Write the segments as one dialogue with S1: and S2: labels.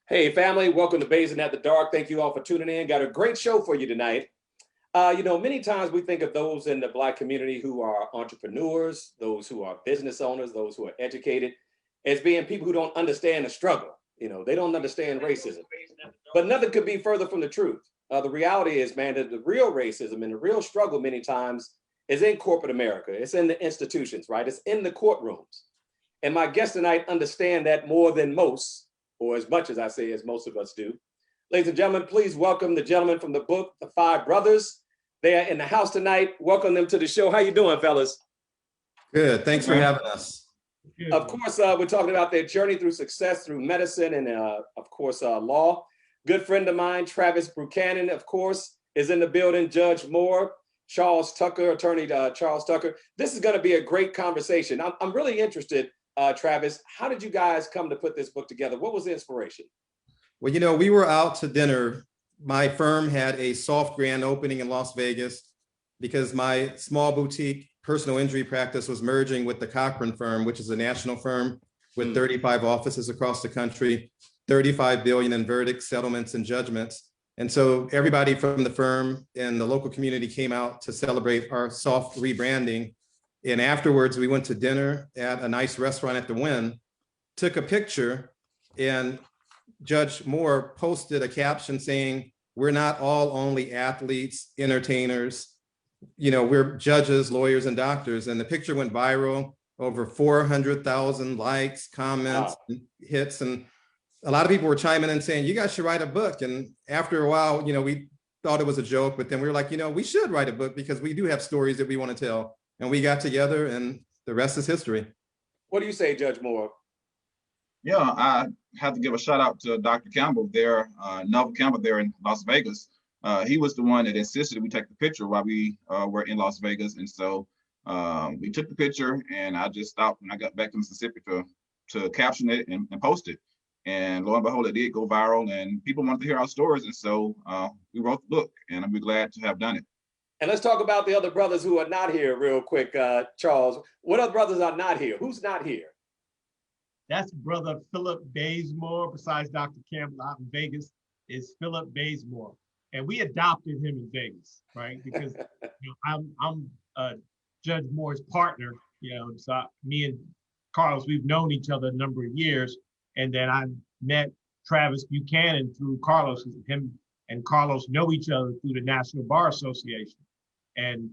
S1: Hey, family, welcome to Baisden at the Dark. Thank you all for tuning in. Got a great show for you tonight. Many times we think of those in the Black community who are entrepreneurs, those who are business owners, those who are educated, as being people who don't understand the struggle. They don't understand racism. But nothing could be further from the truth. The reality is, man, that the real racism and the real struggle many times is in corporate America. It's in the institutions, right? It's in the courtrooms. And my guests tonight understand that more than most, or as much as I say, as most of us do. Ladies and gentlemen, please welcome the gentleman from the book, The Five Brothers. They are in the house tonight. Welcome them to the show. How you doing, fellas?
S2: Good. Thanks for having us.
S1: Of course, we're talking about their journey through success through medicine and, of course, law. Good friend of mine, Travis Buchanan, of course, is in the building. Judge Moore, Charles Tucker, attorney Charles Tucker. This is going to be a great conversation. I'm really interested, Travis. How did you guys come to put this book together? What was the inspiration?
S2: Well, we were out to dinner. My firm had a soft grand opening in Las Vegas because my small boutique personal injury practice was merging with the Cochran firm, which is a national firm with 35 offices across the country, 35 billion in verdicts, settlements, and judgments. And so everybody from the firm and the local community came out to celebrate our soft rebranding. And afterwards, we went to dinner at a nice restaurant at the Wynn, took a picture, and Judge Moore posted a caption saying, "We're not all only athletes, entertainers, we're judges, lawyers, and doctors." And the picture went viral, over 400,000 likes, comments, hits. And a lot of people were chiming in saying, "You guys should write a book." And after a while, we thought it was a joke, but then we were like, we should write a book because we do have stories that we want to tell. And we got together and the rest is history.
S1: What do you say, Judge Moore?
S3: Yeah, I have to give a shout out to Dr. Campbell there, Neville Campbell there in Las Vegas. He was the one that insisted we take the picture while we were in Las Vegas. And so we took the picture and I just stopped when I got back to Mississippi to caption it and post it. And lo and behold, it did go viral and people wanted to hear our stories. And so we wrote the book and I'm glad to have done it.
S1: And let's talk about the other brothers who are not here real quick, Charles. What other brothers are not here? Who's not here?
S4: That's brother Philip Baisden. Besides Dr. Campbell out in Vegas, is Philip Baisden. And we adopted him in Vegas, right? Because I'm Judge Moore's partner, so me and Carlos, we've known each other a number of years. And then I met Travis Buchanan through Carlos. Him and Carlos know each other through the National Bar Association. And,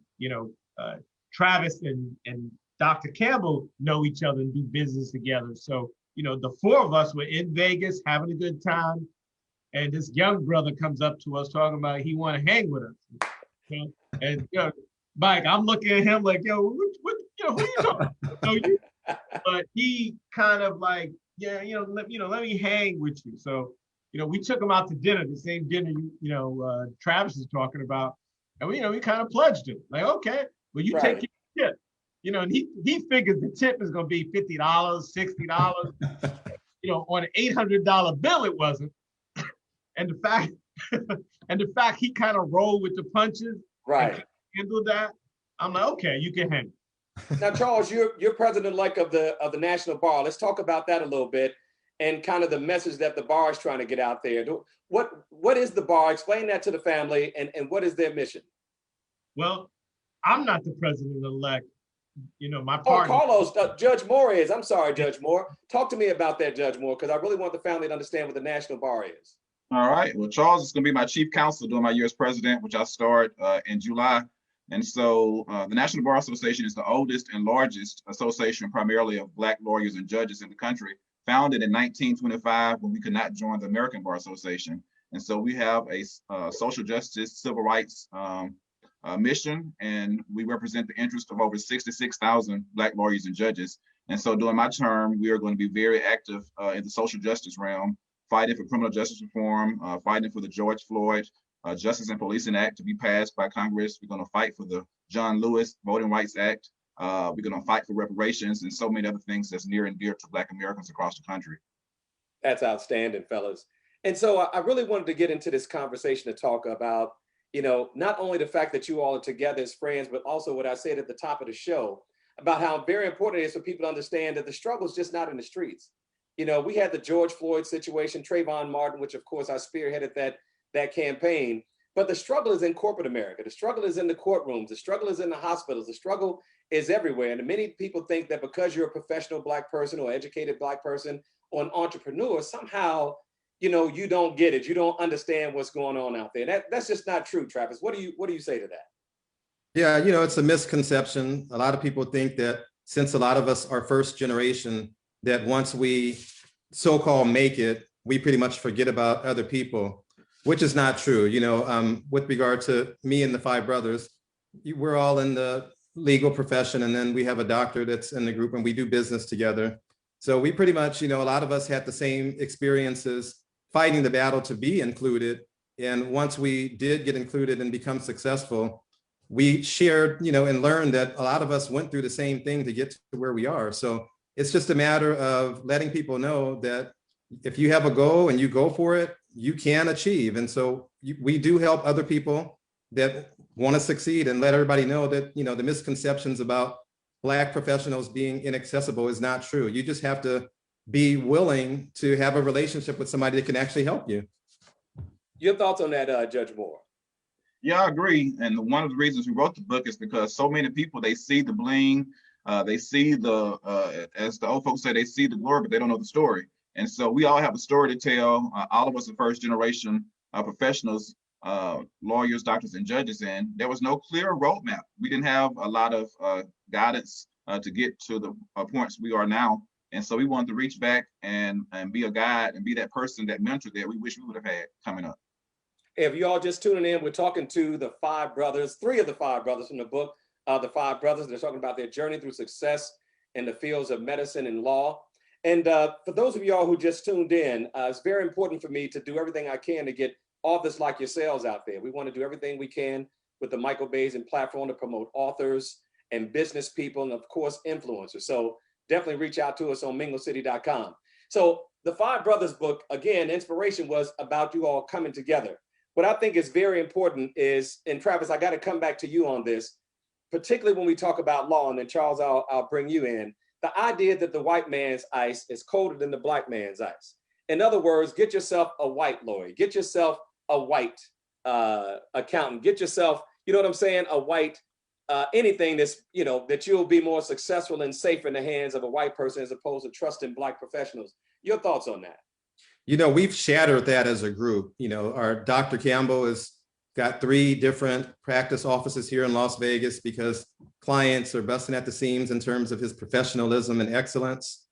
S4: Travis and Dr. Campbell know each other and do business together. So, the four of us were in Vegas having a good time. And this young brother comes up to us talking about he want to hang with us. And, Mike, I'm looking at him like, who you talking to? But he kind of like, let me hang with you. So, we took him out to dinner, the same dinner, Travis is talking about. And we kind of pledged him like, okay, well, you take your tip. And he figured the tip is going to be $50, $60. On an $800 bill, it wasn't. And the fact he kind of rolled with the punches,
S1: right?
S4: Handled that. I'm like, okay, you can hang.
S1: Now, Charles, you're president-elect of the National Bar. Let's talk about that a little bit and kind of the message that the bar is trying to get out there. What is the bar? Explain that to the family, and what is their mission?
S4: Well, I'm not the president-elect. My partner.
S1: Oh, Carlos, Judge Moore is. I'm sorry, Judge Moore. Talk to me about that, Judge Moore, because I really want the family to understand what the National Bar is.
S3: All right. Well, Charles is going to be my chief counsel during my year as president, which I start in July. And so the National Bar Association is the oldest and largest association primarily of Black lawyers and judges in the country, founded in 1925 when we could not join the American Bar Association. And so we have a social justice, civil rights mission, and we represent the interest of over 66,000 Black lawyers and judges. And so during my term, we are going to be very active in the social justice realm, fighting for criminal justice reform, fighting for the George Floyd Justice and Policing Act to be passed by Congress. We're going to fight for the John Lewis Voting Rights Act. We're going to fight for reparations and so many other things that's near and dear to Black Americans across the country.
S1: That's outstanding, fellas. And so I really wanted to get into this conversation to talk about, not only the fact that you all are together as friends, but also what I said at the top of the show about how very important it is for people to understand that the struggle is just not in the streets. You know, we had the George Floyd situation, Trayvon Martin, which of course I spearheaded that campaign. But the struggle is in corporate America. The struggle is in the courtrooms. The struggle is in the hospitals. The struggle is everywhere. And many people think that because you're a professional Black person or educated Black person or an entrepreneur, somehow, you know, you don't get it. You don't understand what's going on out there. That's just not true, Travis. What do you say to that?
S2: Yeah, you know, it's a misconception. A lot of people think that since a lot of us are first generation, that once we so-called make it, we pretty much forget about other people, which is not true. You know, with regard to me and the five brothers, we're all in the legal profession, and then we have a doctor that's in the group, and we do business together. So we pretty much, you know, a lot of us had the same experiences fighting the battle to be included. And once we did get included and become successful, we shared, you know, and learned that a lot of us went through the same thing to get to where we are. So it's just a matter of letting people know that if you have a goal and you go for it, you can achieve. And so we do help other people that want to succeed, and let everybody know that, you know, the misconceptions about Black professionals being inaccessible is not true. You just have to be willing to have a relationship with somebody that can actually help you.
S1: Your thoughts on that, Judge Moore?
S3: Yeah, I agree. And one of the reasons we wrote the book is because so many people, they see the bling, they see the, as the old folks say, they see the glory, but they don't know the story. And so we all have a story to tell. All of us are first generation professionals, lawyers, doctors, and judges, and there was no clear roadmap. We didn't have a lot of guidance to get to the points we are now. And so we wanted to reach back and be a guide and be that person, that mentor that we wish we would have had coming up.
S1: If you all just tuning in, we're talking to the five brothers, three of the five brothers from the book, The Five Brothers. They're talking about their journey through success in the fields of medicine and law. And for those of y'all who just tuned in, it's very important for me to do everything I can to get authors like yourselves out there. We want to do everything we can with the Michael Baisden platform to promote authors and business people, and of course, influencers. So definitely reach out to us on minglecity.com. So the Five Brothers book, again, inspiration was about you all coming together. What I think is very important is, and Travis, I got to come back to you on this, particularly when we talk about law, and then Charles, I'll bring you in. The idea that the white man's ice is colder than the Black man's ice. In other words, get yourself a white lawyer, get yourself a white accountant, get yourself, you know what I'm saying, a white anything that's, you know, that you'll be more successful and safe in the hands of a white person as opposed to trusting Black professionals. Your thoughts on that?
S2: You know, we've shattered that as a group. You know, our Dr. Campbell has got 3 different practice offices here in Las Vegas because clients are busting at the seams in terms of his professionalism and excellence.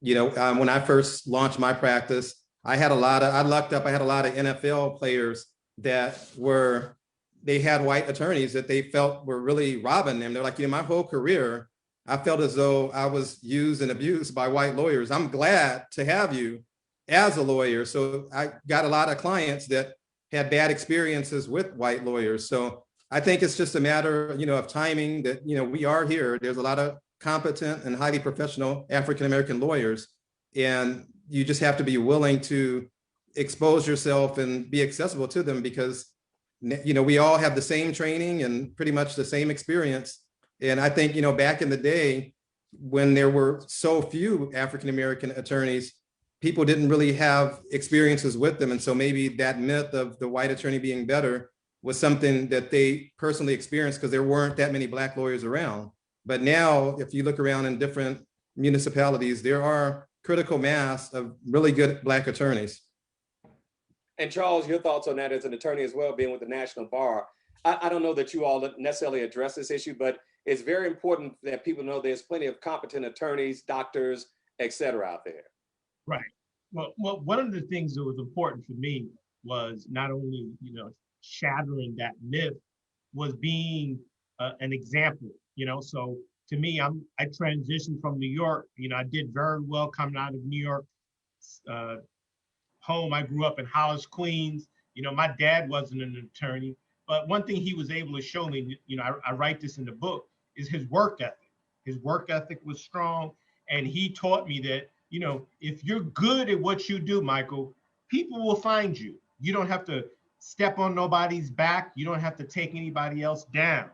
S2: You know, when I first launched my practice, I lucked up, I had a lot of NFL players that they had white attorneys that they felt were really robbing them. They're like, you know, my whole career, I felt as though I was used and abused by white lawyers. I'm glad to have you as a lawyer. So I got a lot of clients that had bad experiences with white lawyers. So I think it's just a matter, you know, of timing that, you know, we are here. There's a lot of competent and highly professional African-American lawyers, and you just have to be willing to expose yourself and be accessible to them because, you know, we all have the same training and pretty much the same experience. And I think, you know, back in the day when there were so few African-American attorneys, people didn't really have experiences with them. And so maybe that myth of the white attorney being better was something that they personally experienced because there weren't that many Black lawyers around. But now, if you look around in different municipalities, there are critical mass of really good Black attorneys.
S1: And Charles, your thoughts on that as an attorney as well, being with the National Bar. I don't know that you all necessarily address this issue, but it's very important that people know there's plenty of competent attorneys, doctors, et cetera out there.
S4: Right. Well, one of the things that was important for me was not only, you know, shattering that myth, was being an example, you know. So to me, I transitioned from New York. You know, I did very well coming out of New York. Home, I grew up in Hollis, Queens. You know, my dad wasn't an attorney, but one thing he was able to show me, you know, I write this in the book, is his work ethic. His work ethic was strong, and he taught me that, you know, if you're good at what you do, Michael, people will find you. You don't have to step on nobody's back. You don't have to take anybody else down.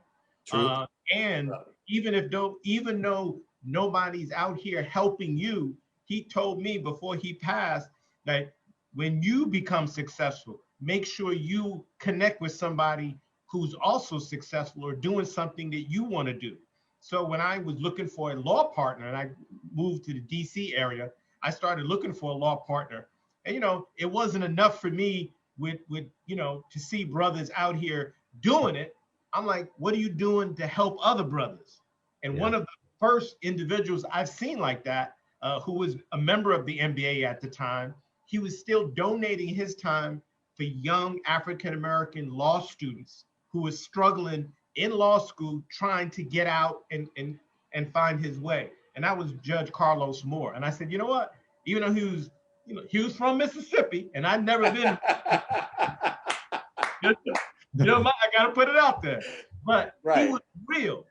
S4: And even though nobody's out here helping you, he told me before he passed that when you become successful, make sure you connect with somebody who's also successful or doing something that you want to do. So when I was looking for a law partner and I moved to the DC area, I started looking for a law partner. And, it wasn't enough for me with to see brothers out here doing it. I'm like, what are you doing to help other brothers? And one of the first individuals I've seen like that, who was a member of the NBA at the time, he was still donating his time for young African-American law students who was struggling in law school, trying to get out and find his way. And that was Judge Carlos Moore. And I said, you know what? Even though he was from Mississippi, and I'd never been. I got to put it out there. But he was real,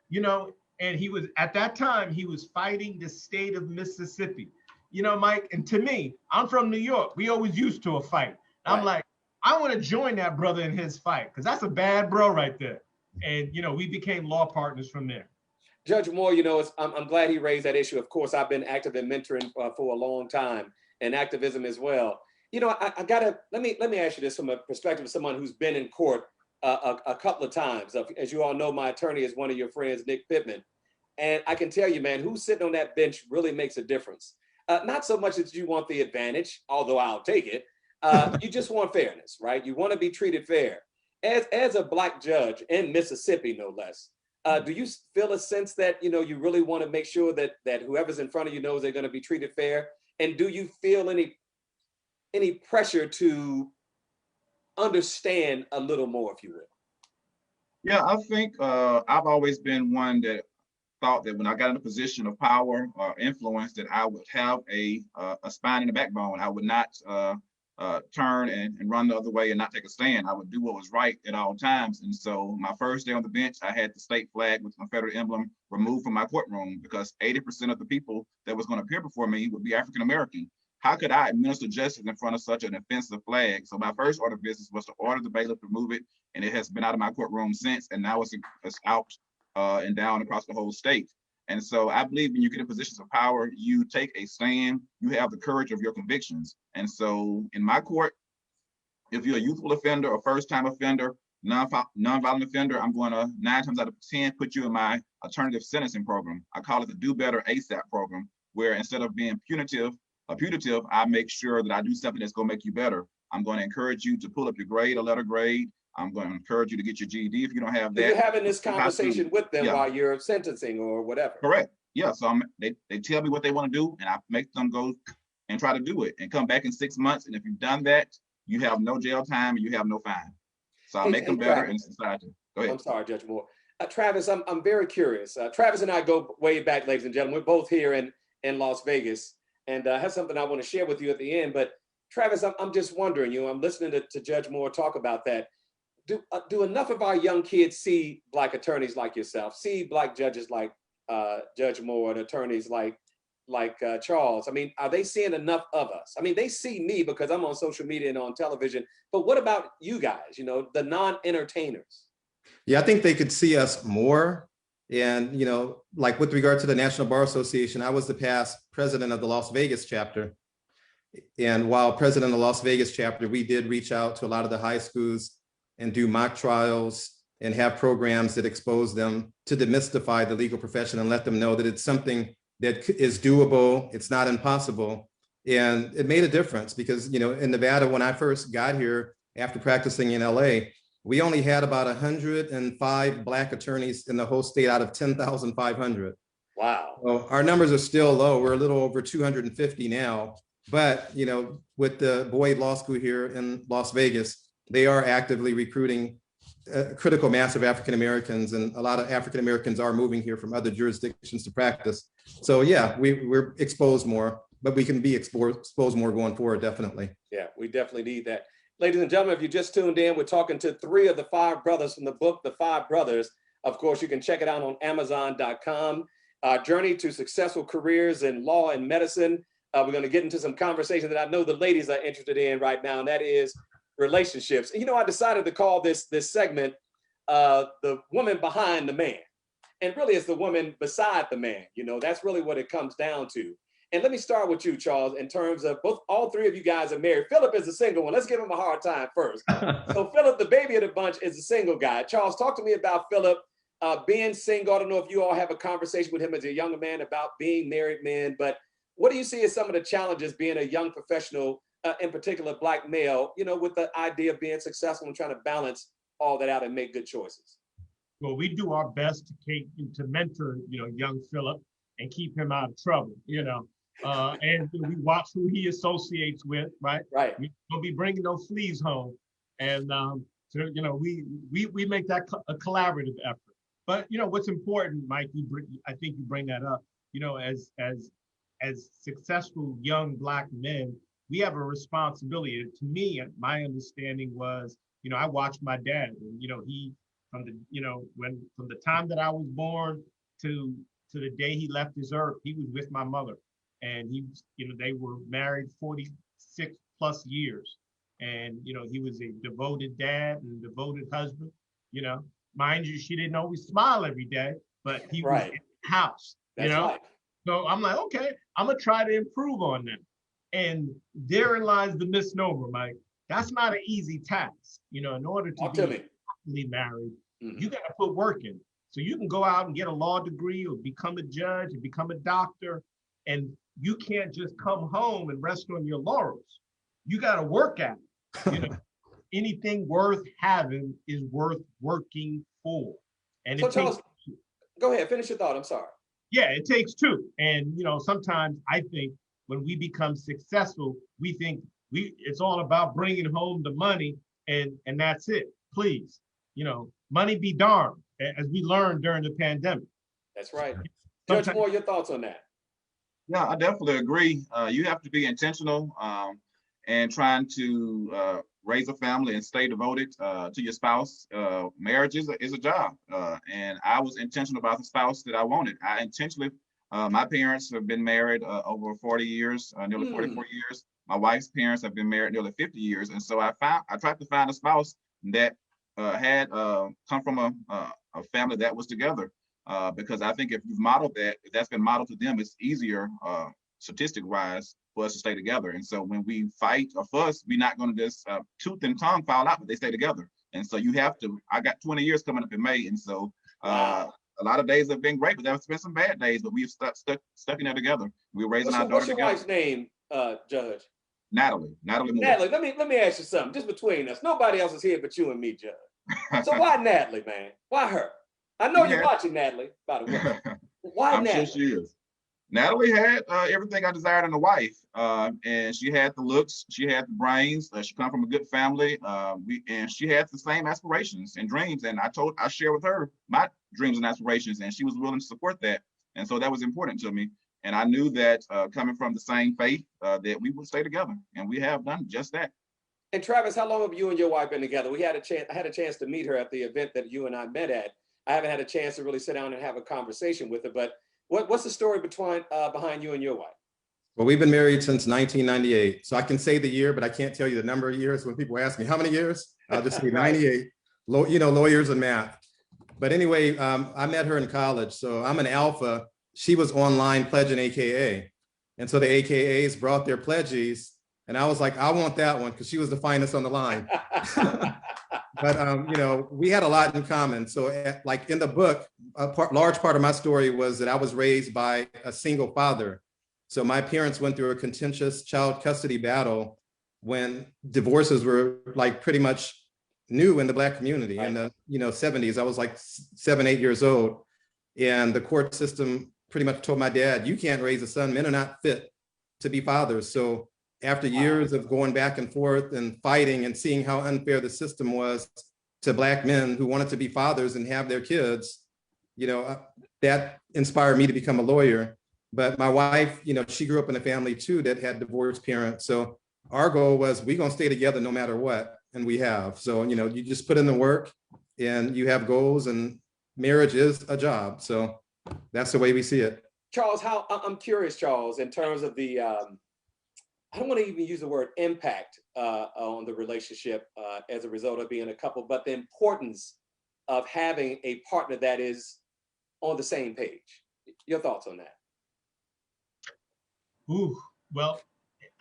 S4: and he was, at that time, he was fighting the state of Mississippi. Mike, and to me, I'm from New York. We always used to a fight. I'm like, I want to join that brother in his fight, because that's a bad bro right there. And, we became law partners from there.
S1: Judge Moore, I'm glad he raised that issue. Of course, I've been active in mentoring for a long time, and activism as well. I gotta, let me ask you this from a perspective of someone who's been in court a couple of times. As you all know, my attorney is one of your friends, Nick Pittman. And I can tell you, man, who's sitting on that bench really makes a difference. Not so much that you want the advantage, although I'll take it. You just want fairness, right? You want to be treated fair. As a Black judge in Mississippi, no less, do you feel a sense that, you really want to make sure that whoever's in front of you knows they're going to be treated fair? And do you feel any pressure to understand a little more, if you will?
S3: Yeah, I think I've always been one that thought that when I got in a position of power or influence, that I would have a spine and a backbone. I would not turn and run the other way and not take a stand. I would do what was right at all times. And so my first day on the bench, I had the state flag with my federal emblem removed from my courtroom, because 80% of the people that was going to appear before me would be African American. How could I administer justice in front of such an offensive flag? So my first order of business was to order the bailiff to remove it, and it has been out of my courtroom since, and now it's out and down across the whole state. And so I believe when you get in positions of power, you take a stand, you have the courage of your convictions. And so in my court, if you're a youthful offender or first-time offender, non-violent offender, I'm going to 9 times out of 10 put you in my alternative sentencing program. I call it the Do Better ASAP program, where instead of being punitive, I make sure that I do something that's going to make you better. I'm going to encourage you to pull up your grade, a letter grade. I'm going to encourage you to get your GED if you don't have that.
S1: You're having this conversation with them while you're sentencing or whatever.
S3: Correct. Yeah. So they tell me what they want to do, and I make them go and try to do it and come back in 6 months. And if you've done that, you have no jail time and you have no fine. So I make them better in society. Go ahead.
S1: I'm sorry, Judge Moore. Travis, I'm very curious. Travis and I go way back, ladies and gentlemen. We're both here in Las Vegas, and I have something I want to share with you at the end. But Travis, I'm just wondering, I'm listening to Judge Moore talk about that. Do enough of our young kids see Black attorneys like yourself, see Black judges like Judge Moore and attorneys like Charles? I mean, are they seeing enough of us? I mean, they see me because I'm on social media and on television, but what about you guys, the non-entertainers?
S2: Yeah, I think they could see us more. And, like with regard to the National Bar Association, I was the past president of the Las Vegas chapter. And while president of the Las Vegas chapter, we did reach out to a lot of the high schools and do mock trials and have programs that expose them to demystify the legal profession and let them know that it's something that is doable. It's not impossible. And it made a difference because, in Nevada, when I first got here after practicing in LA, we only had about 105 Black attorneys in the whole state out of 10,500.
S1: Wow.
S2: Well, our numbers are still low. We're a little over 250 now. But, with the Boyd Law School here in Las Vegas, they are actively recruiting a critical mass of African Americans, and a lot of African Americans are moving here from other jurisdictions to practice. So yeah, we're exposed more, but we can be exposed more going forward, definitely.
S1: Yeah, we definitely need that. Ladies and gentlemen, if you just tuned in, we're talking to 3 of the 5 brothers from the book, The 5 Brothers. Of course, you can check it out on Amazon.com. Journey to successful careers in law and medicine. We're going to get into some conversation that I know the ladies are interested in right now, and that is relationships. And, I decided to call this segment the woman behind the man. And really it's the woman beside the man. That's really what it comes down to. And let me start with you, Charles, in terms of all three of you guys are married. Philip is a single one. Let's give him a hard time first. So Philip, the baby of the bunch, is a single guy. Charles, talk to me about Philip being single. I don't know if you all have a conversation with him as a younger man about being married men, but what do you see as some of the challenges being a young professional, in particular Black male, with the idea of being successful and trying to balance all that out and make good choices?
S4: Well, we do our best to mentor, young Philip and keep him out of trouble, and we watch who he associates with, right?
S1: Right.
S4: We don't be bringing no fleas home, and so we make that a collaborative effort. But what's important, Mike, I think you bring that up. As successful young Black men, we have a responsibility. To me, my understanding was, I watched my dad, and he from the time that I was born to the day he left this earth, he was with my mother, and they were married 46 plus years, and he was a devoted dad and devoted husband. Mind you, she didn't always smile every day, but he was in the house.
S1: That's right.
S4: So I'm like, okay, I'm gonna try to improve on that. And therein lies the misnomer, Mike. That's not an easy task. In order to be happily married, you got to put work in. So you can go out and get a law degree or become a judge and become a doctor, and you can't just come home and rest on your laurels. You got to work at it. Anything worth having is worth working for. And
S1: so Charles, go ahead, finish your thought. I'm sorry.
S4: Yeah, it takes two. And sometimes I think when we become successful, we think it's all about bringing home the money, and that's it. Please, money be darned, as we learned during the pandemic.
S1: That's right. Judge Moore, your thoughts on that?
S3: Yeah, I definitely agree. You have to be intentional and trying to raise a family and stay devoted to your spouse. Marriage is a job, and I was intentional about the spouse that I wanted. I intentionally, my parents have been married over 40 years, nearly 44 years. My wife's parents have been married nearly 50 years, and so I tried to find a spouse that had come from a family that was together, because I think if you've modeled that, if that's been modeled to them, it's easier statistic-wise for us to stay together. And so when we fight or fuss, we're not going to just tooth and tongue fall out, but they stay together. And so you have to. I got 20 years coming up in May, and so a lot of days have been great, but there's been some bad days. But we've stuck in there together. We're raising our daughter
S1: What's your
S3: together.
S1: wife's name, Judge?
S3: Natalie Moore.
S1: Natalie, let me ask you something, just between us. Nobody else is here but you and me, Judge. So why Natalie, man? Why her? I know you're watching, Natalie, by the way. Why
S3: I'm
S1: Natalie?
S3: sure she is. Natalie had everything I desired in a wife, and she had the looks, she had the brains. She come from a good family, and she had the same aspirations and dreams. And I shared with her my dreams and aspirations, and she was willing to support that. And so that was important to me. And I knew that coming from the same faith, that we would stay together, and we have done just that.
S1: And Travis, how long have you and your wife been together? I had a chance to meet her at the event that you and I met at. I haven't had a chance to really sit down and have a conversation with her, but what's the story behind you and your wife?
S2: Well, we've been married since 1998. So I can say the year, but I can't tell you the number of years. When people ask me how many years, I'll just say 98, lawyers and math. But anyway, I met her in college. So I'm an alpha. She was online pledging AKA. And so the AKAs brought their pledges. And I was like, I want that one, because she was the finest on the line. But, we had a lot in common. So like in the book, large part of my story was that I was raised by a single father. So my parents went through a contentious child custody battle when divorces were like pretty much new in the Black community. In the 70s. I was like 7, 8 years old. And the court system pretty much told my dad, you can't raise a son. Men are not fit to be fathers. So after years of going back and forth and fighting and seeing how unfair the system was to Black men who wanted to be fathers and have their kids, that inspired me to become a lawyer. But my wife, she grew up in a family too that had divorced parents. So our goal was, we're going to stay together no matter what. And we have. So, you just put in the work and you have goals, and marriage is a job. So that's the way we see it.
S1: Charles, I'm curious, Charles, in terms of the, I don't want to even use the word impact on the relationship as a result of being a couple, but the importance of having a partner that is on the same page. Your thoughts on that?
S4: Ooh, well,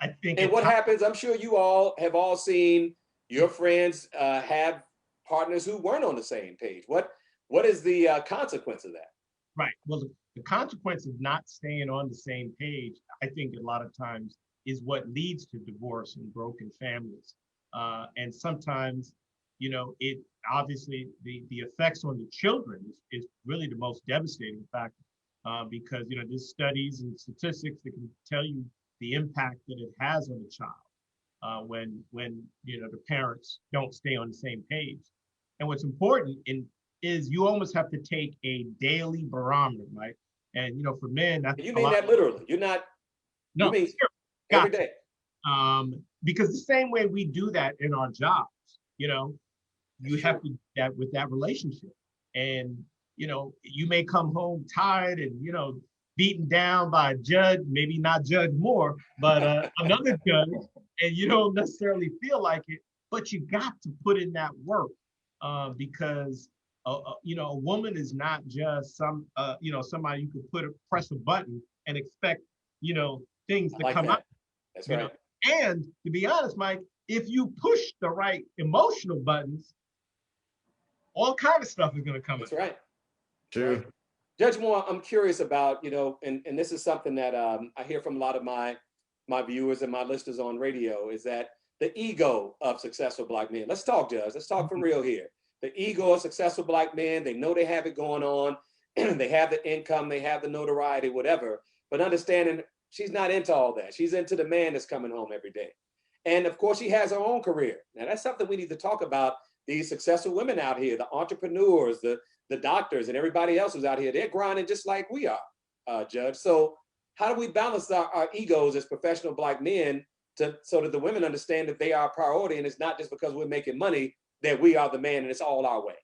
S4: I think
S1: And what happens, I'm sure you all have all seen your friends have partners who weren't on the same page. What is the consequence of that?
S4: right. Well, the consequence of not staying on the same page, I think a lot of times is what leads to divorce and broken families. And sometimes, it obviously the effects on the children is really the most devastating factor because, there's studies and statistics that can tell you the impact that it has on the child when the parents don't stay on the same page. And what's important is you almost have to take a daily barometer, right? And for men, that's
S1: You
S4: a
S1: mean
S4: lot.
S1: that literally? You're not. You
S4: No,
S1: mean every
S4: gotcha.
S1: day?
S4: Because the same way we do that in our jobs, you know,
S1: That's
S4: you have
S1: true.
S4: to do that with that relationship. And you may come home tired and beaten down by a judge, maybe not Judge Moore, but another judge, and you don't necessarily feel like it, but you got to put in that work because a woman is not just somebody you could press a button and expect things
S1: I
S4: to
S1: like
S4: come out.
S1: that. That's
S4: you know,
S1: right.
S4: and to be honest, Mike, if you push the right emotional buttons, all kind of stuff is going to come out.
S1: That's right. That's right.
S2: True.
S1: Judge Moore, I'm curious about, and this is something that I hear from a lot of my viewers and my listeners on radio, is that the ego of successful Black men. Let's talk, Judge. Let's talk for real here. The ego of successful Black men, they know they have it going on. They have the income, they have the notoriety, whatever. But understanding she's not into all that. She's into the man that's coming home every day. And of course, she has her own career. Now, that's something we need to talk about. These successful women out here, the entrepreneurs, the doctors, and everybody else who's out here, they're grinding just like we are, Judge. So how do we balance our egos as professional Black men so that the women understand that they are a priority, and it's not just because we're making money that we are the man and it's all our way?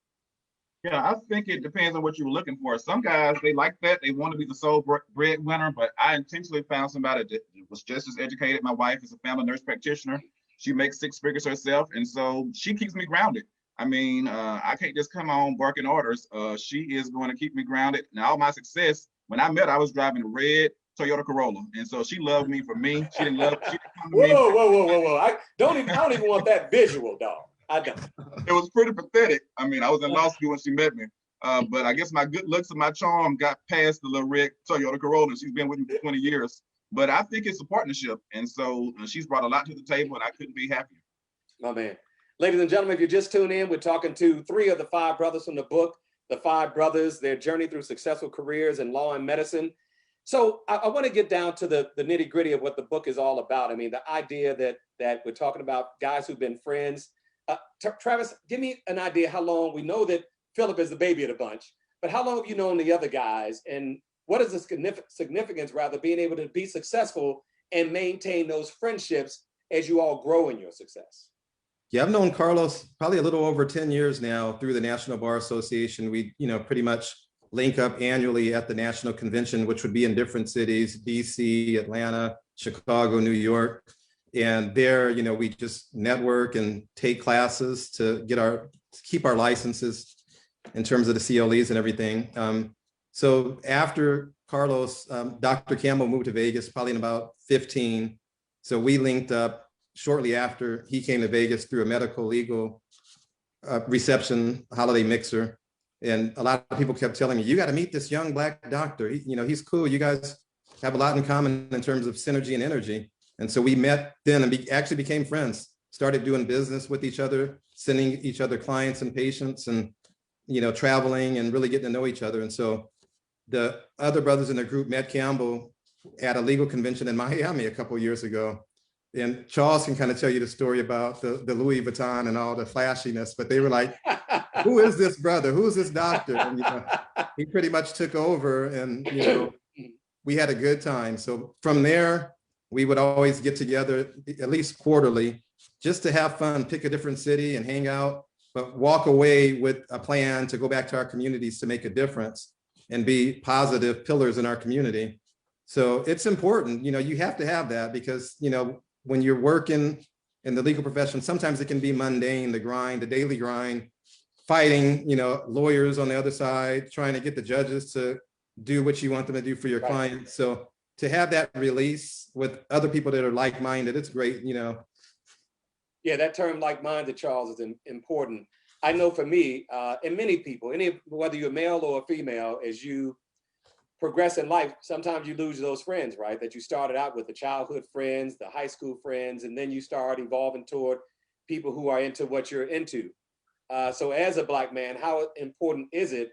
S3: Yeah, I think it depends on what you're looking for. Some guys, they like that. They want to be the sole breadwinner, but I intentionally found somebody that was just as educated. My wife is a family nurse practitioner. She makes six figures herself, and so she keeps me grounded. I mean, I can't just come on barking orders. She is going to keep me grounded. Now, all my success, when I met her, I was driving a red Toyota Corolla, and so she loved me for me. She didn't come to
S1: Whoa,
S3: me.
S1: whoa, whoa, whoa, whoa! I don't even want that visual, dog. I don't.
S3: It was pretty pathetic. I mean, I was in law school when she met me. But I guess my good looks and my charm got past the little red Toyota Corolla. She's been with me for 20 years. But I think it's a partnership. And so she's brought a lot to the table, and I couldn't be happier.
S1: My man. Ladies and gentlemen, if you just tuned in, we're talking to three of the five brothers from the book, The Five Brothers, Their Journey Through Successful Careers in Law and Medicine. So I want to get down to the nitty gritty of what the book is all about. I mean, the idea that we're talking about guys who've been friends. Travis, give me an idea how long. We know that Philip is the baby of the bunch, but how long have you known the other guys, and what is the significance, rather, being able to be successful and maintain those friendships as you all grow in your success?
S2: Yeah, I've known Carlos probably a little over 10 years now through the National Bar Association. We, pretty much link up annually at the national convention, which would be in different cities, DC, Atlanta, Chicago, New York. And there, we just network and take classes to keep our licenses in terms of the CLEs and everything. So after Carlos, Dr. Campbell moved to Vegas, probably in about 15. So we linked up shortly after he came to Vegas through a medical legal reception holiday mixer. And a lot of people kept telling me, you got to meet this young Black doctor. He's cool. You guys have a lot in common in terms of synergy and energy. And so we met then and actually became friends, started doing business with each other, sending each other clients and patients and, traveling and really getting to know each other. And so the other brothers in the group met Campbell at a legal convention in Miami a couple of years ago. And Charles can kind of tell you the story about the Louis Vuitton and all the flashiness, but they were like, who is this brother? Who's this doctor? And, he pretty much took over and, we had a good time. So from there, we would always get together at least quarterly just to have fun, pick a different city and hang out, but walk away with a plan to go back to our communities to make a difference and be positive pillars in our community. So it's important, you have to have that because, when you're working in the legal profession, sometimes it can be mundane, the daily grind, fighting, lawyers on the other side, trying to get the judges to do what you want them to do for your clients. So to have that release with other people that are like-minded, it's great,
S1: Yeah, that term like-minded, Charles, is important. I know for me, and many people, whether you're male or female, as you progress in life, sometimes you lose those friends, right? That you started out with, the childhood friends, the high school friends, and then you start evolving toward people who are into what you're into. So as a Black man, how important is it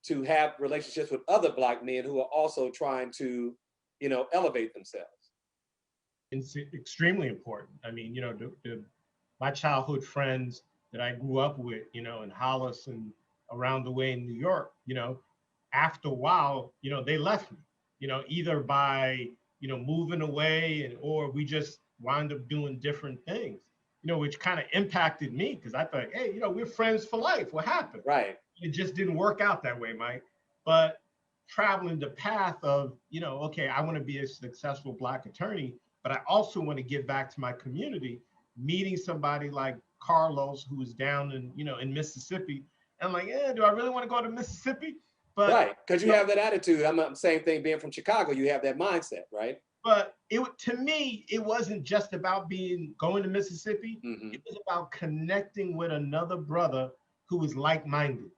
S1: to have relationships with other Black men who are also trying to, elevate themselves?
S4: It's extremely important. I mean, my childhood friends that I grew up with, in Hollis and around the way in New York, after a while, they left me, either by, moving away or we just wound up doing different things, which kind of impacted me because I thought, hey, we're friends for life. What happened?
S1: Right.
S4: It just didn't work out that way, Mike. But traveling the path of, okay, I want to be a successful Black attorney, but I also want to give back to my community, meeting somebody like Carlos, who was down in Mississippi. And I'm like, do I really want to go to Mississippi? But
S1: right, because you have that attitude. I'm the same thing being from Chicago. You have that mindset, right?
S4: But to me, it wasn't just about going to Mississippi.
S1: Mm-hmm.
S4: It was about connecting with another brother who was like-minded.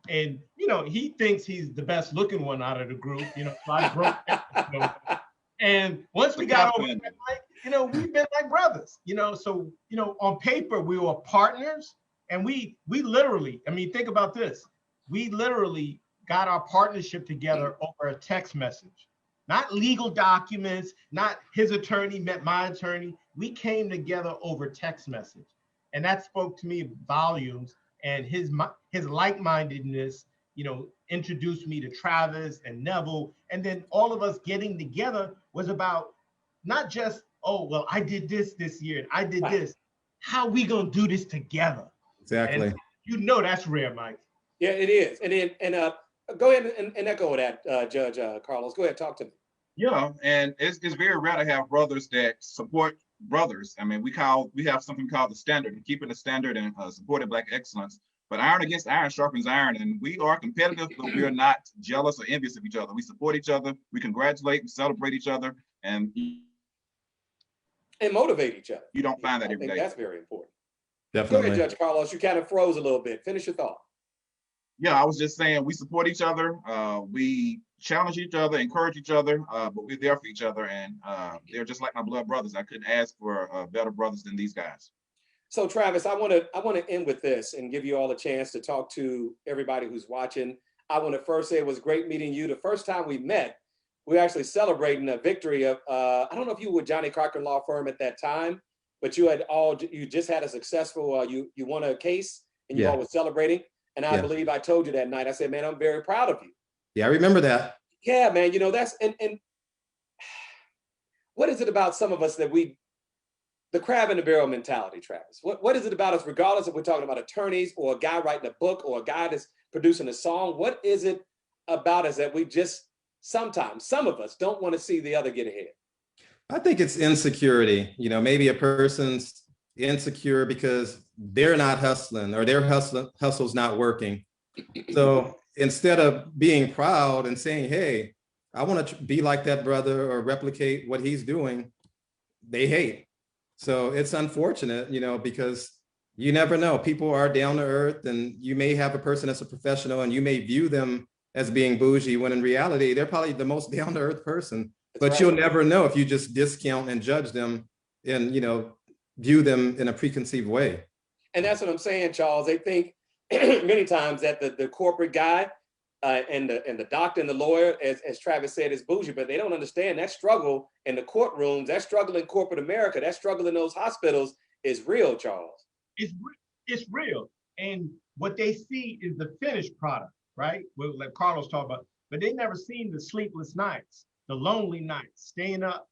S4: And he thinks he's the best looking one out of the group. So I broke that. And once we got over that, we've been like brothers. So on paper we were partners, and we literally, I mean, think about this. We literally got our partnership together over a text message, not legal documents, not his attorney met my attorney. We came together over text message, and that spoke to me volumes. And his like-mindedness, introduced me to Travis and Neville. And then all of us getting together was about not just, oh, well, I did this year and I did this. How we gonna do this together?
S2: Exactly.
S4: And that's rare, Mike.
S1: Yeah, it is. And go ahead and echo that, Judge Carlos. Go ahead, talk to me.
S3: Yeah, and it's very rare to have brothers that support brothers. I mean, we have something called the standard, and keeping the standard and supporting Black excellence. But iron against iron sharpens iron, and we are competitive, but we are not jealous or envious of each other. We support each other, we congratulate, we celebrate each other, and
S1: motivate each other.
S3: You don't find that every day.
S1: That's very important.
S2: Definitely.
S1: Go ahead, Judge Carlos. You kind of froze a little bit. Finish your thought.
S3: Yeah, I was just saying we support each other. We challenge each other, encourage each other, but we're there for each other, and they're just like my blood brothers. I couldn't ask for better brothers than these guys.
S1: So Travis, I want to end with this and give you all a chance to talk to everybody who's watching. I want to first say it was great meeting you. The first time we met, we were actually celebrating a victory of, I don't know if you were with Johnny Cochran Law Firm at that time, but you just had a successful, you won a case and you all were celebrating. And I believe I told you that night, I said, man, I'm very proud of you.
S2: Yeah, I remember that.
S1: Yeah, man, that's, and what is it about some of us that the crab in the barrel mentality, Travis? What is it about us, regardless if we're talking about attorneys or a guy writing a book or a guy that's producing a song? What is it about us that we just sometimes, some of us don't want to see the other get ahead?
S2: I think it's insecurity. Maybe a person's insecure because they're not hustling or their hustle's not working. So instead of being proud and saying, hey, I want to be like that brother or replicate what he's doing, they hate. So it's unfortunate, because you never know. People are down to earth, and you may have a person that's a professional and you may view them as being bougie when in reality, they're probably the most down to earth person. But right. You'll never know if you just discount and judge them and, view them in a preconceived way.
S1: And that's what I'm saying, Charles. They think many times that the corporate guy and the doctor and the lawyer, as Travis said, is bougie, but they don't understand that struggle in the courtrooms, that struggle in corporate America, that struggle in those hospitals is real, Charles.
S4: It's real. And what they see is the finished product, right? Well, like Carlos talked about, but they never seen the sleepless nights, the lonely nights, staying up,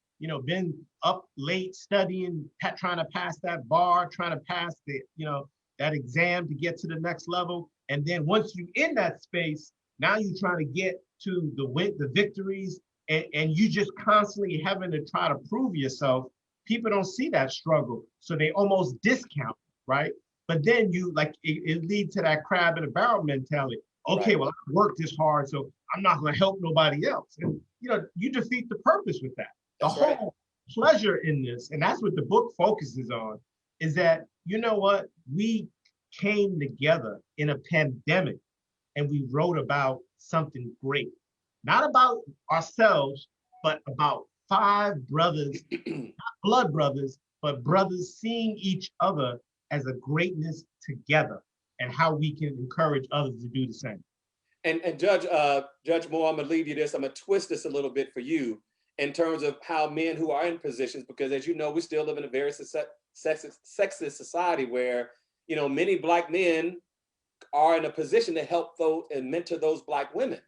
S4: been up late studying, trying to pass that bar, trying to pass the, that exam to get to the next level. And then once you're in that space, now you're trying to get to the victories, and you just constantly having to try to prove yourself. People don't see that struggle, so they almost discount, right? But then it leads to that crab in a barrel mentality. Okay, right. Well, I worked this hard, so I'm not going to help nobody else. And you defeat the purpose with that. The
S1: That's right.
S4: whole pleasure in this, and that's what the book focuses on, is that, you know what, we came together in a pandemic and we wrote about something great, not about ourselves, but about five brothers, not blood brothers, but brothers seeing each other as a greatness together and how we can encourage others to do the same.
S1: And Judge Moore, I'm gonna leave you this. I'm gonna twist this a little bit for you in terms of how men who are in positions, because as you know, we still live in a very sexist society where, many Black men are in a position to help those and mentor those Black women.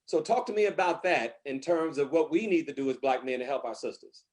S1: So talk to me about that in terms of what we need to do as Black men to help our sisters.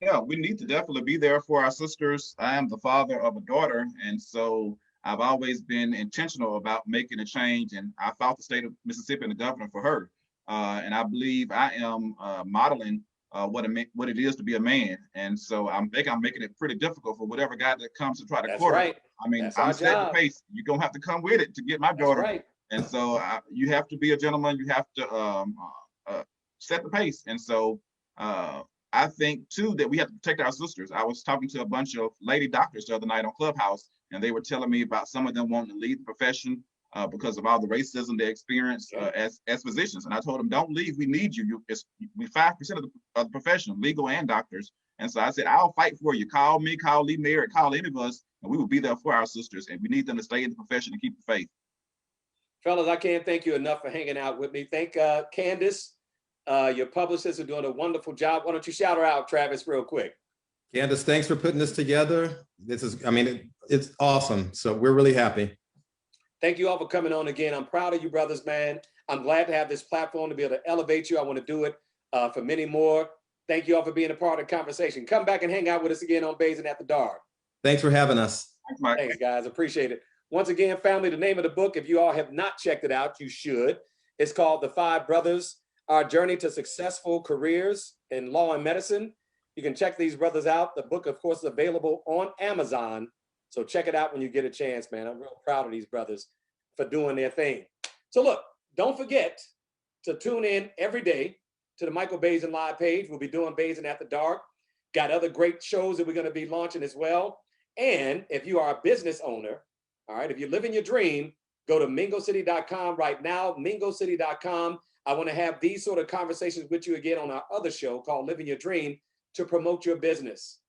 S3: Yeah, we need to definitely be there for our sisters. I am the father of a daughter, and so I've always been intentional about making a change, and I fought the state of Mississippi and the governor for her. And I believe I am modeling what it is to be a man. And so I'm making it pretty difficult for whatever guy that comes to try to
S1: That's
S3: court her.
S1: right.
S3: I mean,
S1: That's
S3: I'm
S1: our
S3: setting the
S1: job.
S3: pace. You're gonna have to come with it to get my
S1: That's
S3: daughter.
S1: right.
S3: And so you have to be a gentleman. You have to set the pace. And so I think too that we have to protect our sisters. I was talking to a bunch of lady doctors the other night on Clubhouse, and they were telling me about some of them wanting to leave the profession because of all the racism they experience as physicians. And I told them, don't leave. We need you. We 5% of the profession, legal and doctors. And so I said, I'll fight for you. Call me, call Lee Merritt, call any of us, and we will be there for our sisters. And we need them to stay in the profession and keep the faith.
S1: Fellas, I can't thank you enough for hanging out with me. Thank Candace, your publicists are doing a wonderful job. Why don't you shout her out, Travis, real quick?
S2: Candace, thanks for putting this together. It's awesome. So we're really happy.
S1: Thank you all for coming on again. I'm proud of you, brothers, man. I'm glad to have this platform to be able to elevate you. I want to do it for many more. Thank you all for being a part of the conversation. Come back and hang out with us again on Baisden After Dark.
S2: Thanks for having us.
S3: Thanks, Mike.
S1: Thanks, guys. Appreciate it. Once again, family, the name of the book, if you all have not checked it out, you should. It's called The Five Brothers, Our Journey to Successful Careers in Law and Medicine. You can check these brothers out. The book, of course, is available on Amazon. So check it out when you get a chance, man. I'm real proud of these brothers for doing their thing. So look, don't forget to tune in every day to the Michael Baisden Live page. We'll be doing Baisden After Dark. Got other great shows that we're going to be launching as well. And if you are a business owner, all right, if you're living your dream, go to mingocity.com right now, mingocity.com. I want to have these sort of conversations with you again on our other show called Living Your Dream to promote your business.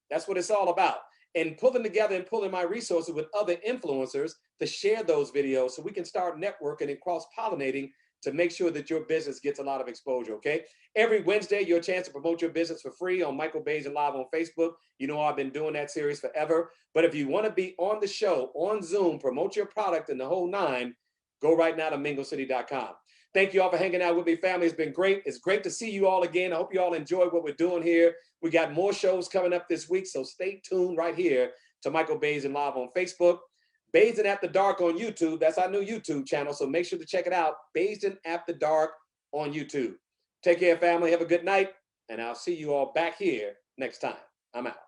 S1: That's what it's all about. And pulling together and pulling my resources with other influencers to share those videos so we can start networking and cross-pollinating to make sure that your business gets a lot of exposure, okay? Every Wednesday, your chance to promote your business for free on Michael Baisden Live on Facebook. You know I've been doing that series forever. But if you want to be on the show, on Zoom, promote your product and the whole nine, go right now to mingocity.com. Thank you all for hanging out with me, family. It's been great. It's great to see you all again. I hope you all enjoyed what we're doing here. We got more shows coming up this week, so stay tuned right here to Michael Baisden Live on Facebook. Baisden After Dark on YouTube. That's our new YouTube channel, so make sure to check it out. Baisden After Dark on YouTube. Take care, family. Have a good night, and I'll see you all back here next time. I'm out.